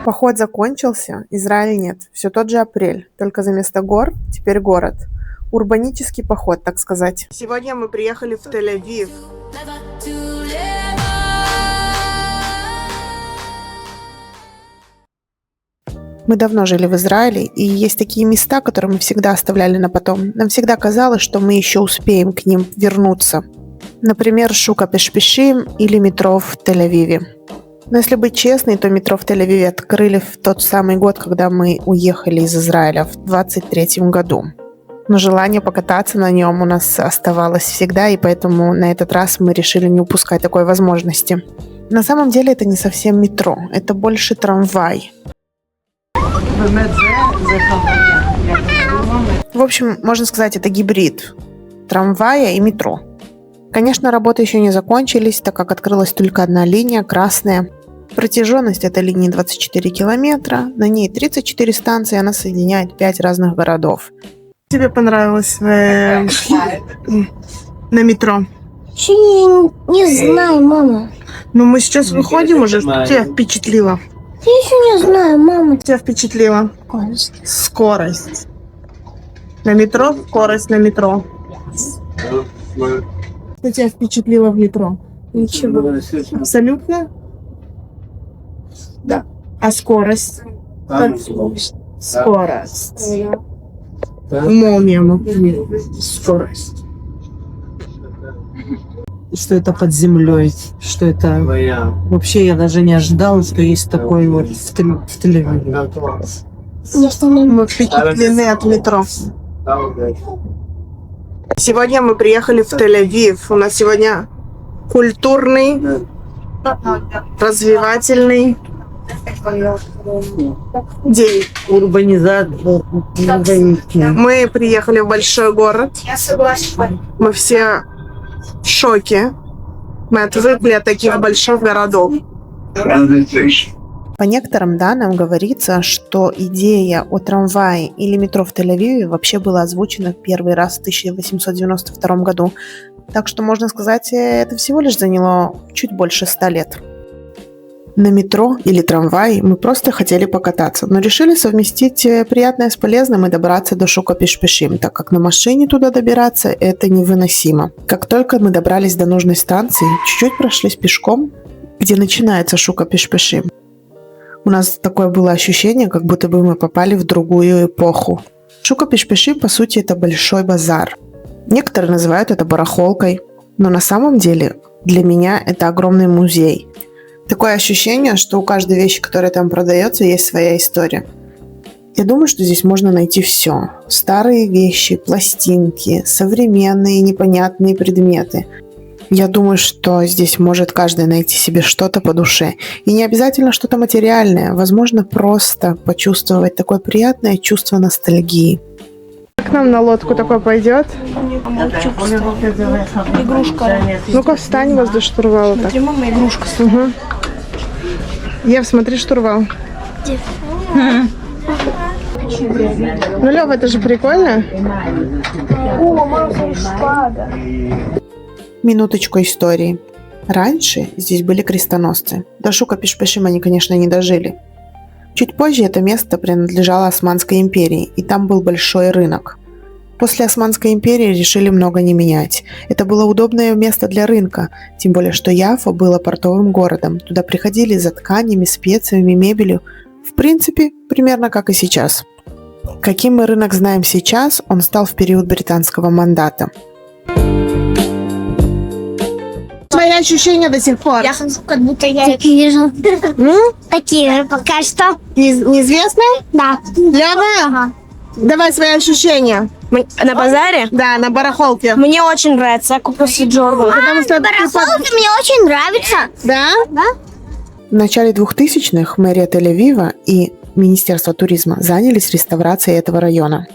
Поход закончился, Израиль нет. Все тот же апрель, только заместо гор теперь город. Урбанический поход, так сказать. Сегодня мы приехали в Тель-Авив. Мы давно жили в Израиле, и есть такие места, которые мы всегда оставляли на потом. Нам всегда казалось, что мы еще успеем к ним вернуться. Например, Шука Пеш-Пешим или метро в Тель-Авиве. Но если быть честной, то метро в Тель-Авиве открыли в тот самый год, когда мы уехали из Израиля, в 23-м году. Но желание покататься на нем у нас оставалось всегда, и поэтому на этот раз мы решили не упускать такой возможности. На самом деле это не совсем метро, это больше трамвай. В общем, можно сказать, это гибрид трамвая и метро. Конечно, работы еще не закончились, так как открылась только одна линия, красная. Протяженность этой линии 24 километра, на ней 34 станции, она соединяет 5 разных городов. Тебе понравилось на метро? Еще не знаю, мама. Ну, мы сейчас выходим уже, что тебя впечатлило? Я еще не знаю, мама. Тебя впечатлило? Скорость. На метро, скорость на метро. Что тебя впечатлило в метро? Ничего. Абсолютно? Да. А скорость? Скорость. Молния. Скорость. Что это под землей, что это... Вообще я даже не ожидала, что есть такой вот в Тель-Авиве. Мы впечатлены от метро. Сегодня мы приехали в Тель-Авив. У нас сегодня культурный, развивательный день. Урбанизация. Мы приехали в большой город. Я согласна. Мы все в шоке. Мы отвыкли от таких больших городов. По некоторым данным говорится, что идея о трамвае или метро в Тель-Авиве вообще была озвучена первый раз в 1892 году. Так что, можно сказать, это всего лишь заняло чуть больше 100 лет. На метро или трамвае мы просто хотели покататься, но решили совместить приятное с полезным и добраться до Шука Пеш-Пешим, так как на машине туда добираться это невыносимо. Как только мы добрались до нужной станции, чуть-чуть прошлись пешком, где начинается Шука Пеш-Пешим. У нас такое было ощущение, как будто бы мы попали в другую эпоху. Шука Пеш-Пешим, по сути, это большой базар. Некоторые называют это барахолкой, но на самом деле для меня это огромный музей. Такое ощущение, что у каждой вещи, которая там продается, есть своя история. Я думаю, что здесь можно найти все. Старые вещи, пластинки, современные непонятные предметы. Я думаю, что здесь может каждый найти себе что-то по душе. И не обязательно что-то материальное. Возможно, просто почувствовать такое приятное чувство ностальгии. К нам на лодку такой пойдет? Игрушка. Ну-ка, встань возле штурвала. Смотри, мама, игрушка. Угу. Ев, смотри штурвал. Где? Ну, Лёв, это же прикольно. О, мама, смотри, шпага. Минуточку истории. Раньше здесь были крестоносцы. До Шука Пеш-Пешим они, конечно, не дожили. Чуть позже это место принадлежало Османской империи, и там был большой рынок. После Османской империи решили много не менять. Это было удобное место для рынка, тем более что Яффа было портовым городом. Туда приходили за тканями, специями, мебелью. В принципе, примерно как и сейчас. Каким мы рынок знаем сейчас, он стал в период британского мандата. Твои ощущения до сих пор? Я хожу, как будто я их вижу. Такие пока что. Неизвестные? Да. Лёва? Ага. Давай свои ощущения. На базаре? Да, на барахолке. Мне очень нравится, я куплю себе Джордан. Потому что Барахолка мне очень нравится. Да? Да? В начале 2000-х мэрия Тель-Авива и Министерство туризма занялись реставрацией этого района.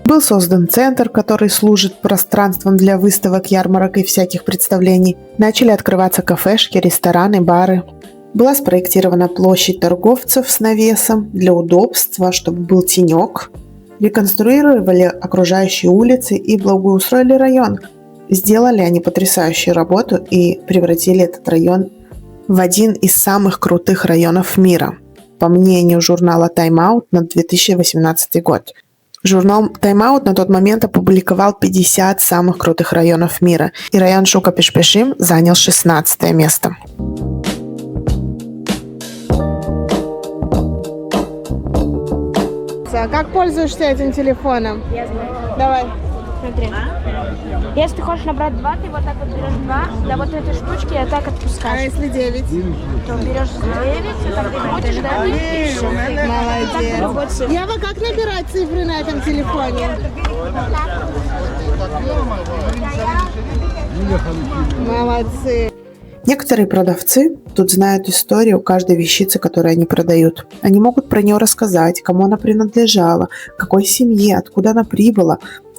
Был создан центр, который служит пространством для выставок, ярмарок и всяких представлений. Начали открываться кафешки, рестораны, бары. Была спроектирована площадь торговцев с навесом для удобства, чтобы был тенек. Реконструировали окружающие улицы и благоустроили район. Сделали они потрясающую работу и превратили этот район в один из самых крутых районов мира. по мнению журнала Time Out на 2018 год. Журнал Time Out на тот момент опубликовал 50 самых крутых районов мира, и район Шука-Пиш-Пишим занял 16 место. Как пользуешься этим телефоном? Я знаю. Давай. Смотри. Если ты хочешь набрать 2, ты вот так вот берешь 2, до вот этой штучки и так отпускаешь. если 9? То берешь 9, и так ты хочешь, да, и всё. Молодец. Ява, как набирать цифры на этом телефоне? Молодцы. Некоторые продавцы тут знают историю каждой вещицы, которую они продают. Они могут про нее рассказать, кому она принадлежала, какой семье, откуда она прибыла.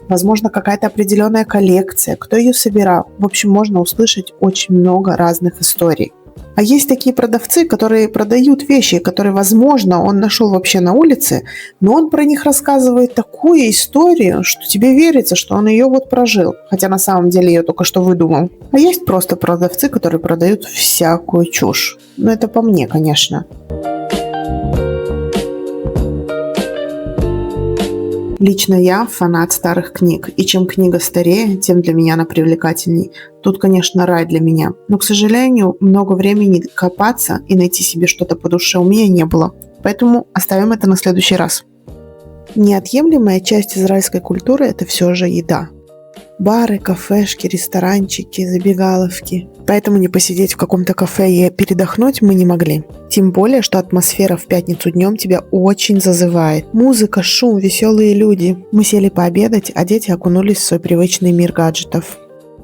Возможно, какая-то определенная коллекция, кто ее собирал. В общем, можно услышать очень много разных историй. А есть такие продавцы, которые продают вещи, которые, возможно, он нашел вообще на улице, но он про них рассказывает такую историю, что тебе верится, что он ее вот прожил, хотя на самом деле ее только что выдумал. А есть просто продавцы, которые продают всякую чушь. Но это по мне, конечно. Лично я фанат старых книг, и чем книга старее, тем для меня она привлекательней. Тут, конечно, рай для меня, но, к сожалению, много времени копаться и найти себе что-то по душе у меня не было, поэтому оставим это на следующий раз. Неотъемлемая часть израильской культуры – это все же еда. Бары, кафешки, ресторанчики, забегаловки. Поэтому не посидеть в каком-то кафе и передохнуть мы не могли. Тем более, что атмосфера в пятницу днем тебя очень зазывает. Музыка, шум, веселые люди. Мы сели пообедать, а дети окунулись в свой привычный мир гаджетов.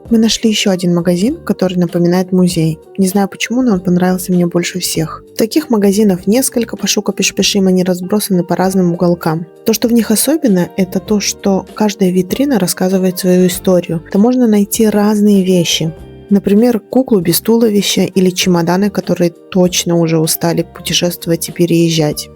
Мы нашли еще один магазин, который напоминает музей. Не знаю почему, но он понравился мне больше всех. Таких магазинов несколько, по Шука-Пиш-Пишим, они разбросаны по разным уголкам. То, что в них особенно, это то, что каждая витрина рассказывает свою историю. Там можно найти разные вещи. Например, куклу без туловища или чемоданы, которые точно уже устали путешествовать и переезжать.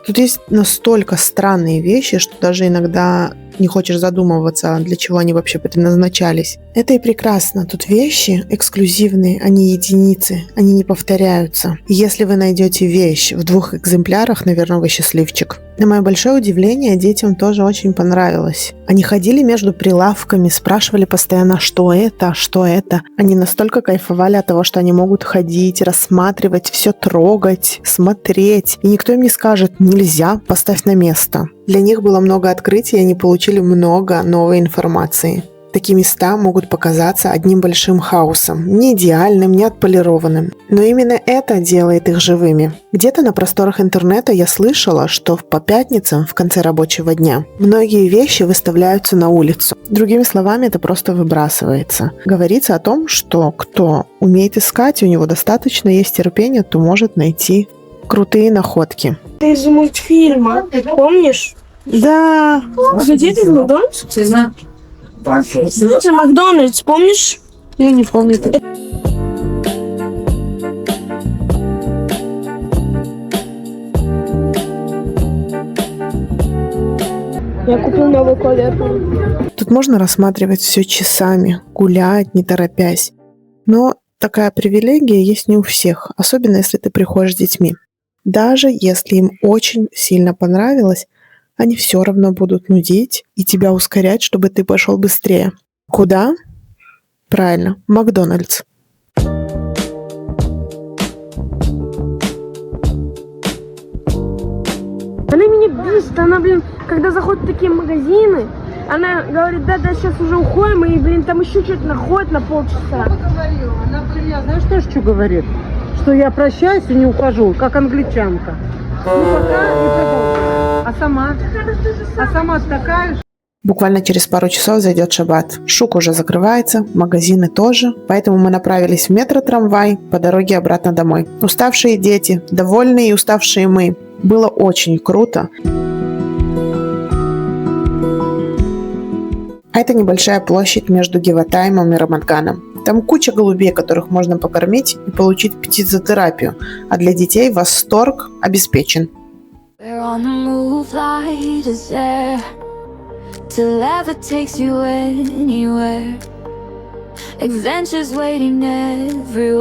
Тут есть настолько странные вещи, что даже иногда не хочешь задумываться, для чего они вообще предназначались. Это и прекрасно. Тут вещи эксклюзивные, они единицы, они не повторяются. И если вы найдете вещь в 2 экземплярах, наверное, вы счастливчик. На мое большое удивление, детям тоже очень понравилось. Они ходили между прилавками, спрашивали постоянно, что это, что это. Они настолько кайфовали от того, что они могут ходить, рассматривать, все трогать, смотреть. И никто им не скажет «нельзя, поставь на место». Для них было много открытий, и они получили много новой информации. Такие места могут показаться одним большим хаосом, не идеальным, не отполированным. Но именно это делает их живыми. Где-то на просторах интернета я слышала, что по пятницам в конце рабочего дня многие вещи выставляются на улицу. Другими словами, это просто выбрасывается. Говорится о том, что кто умеет искать, у него достаточно есть терпения, то может найти крутые находки. Ты из мультфильма, ты помнишь? Да. Где ты в Макдональдс? Это Макдональдс, помнишь? Я не помню. Я купил новую клавиатуру. Тут можно рассматривать все часами, гулять, не торопясь. Но такая привилегия есть не у всех, особенно если ты приходишь с детьми. Даже если им очень сильно понравилось, они все равно будут нудеть и тебя ускорять, чтобы ты пошел быстрее. Куда? Правильно, Макдональдс. Она меня бесит, она, когда заходит в такие магазины, она говорит, да, сейчас уже уходим, и, там еще что-то находит на полчаса. Она, знаешь, тоже что говорит? Что я прощаюсь и не ухожу, как англичанка. Ну, пока и продолжаю. А сама такая же. Буквально через пару часов зайдет шаббат. Шук уже закрывается, магазины тоже, поэтому мы направились в метро-трамвай по дороге обратно домой. Уставшие дети, довольные и уставшие мы. Было очень круто. А это небольшая площадь между Гиватаимом и Рамат-Ганом. Там куча голубей, которых можно покормить и получить птицетерапию, а для детей восторг обеспечен. Adventures waiting everywhere.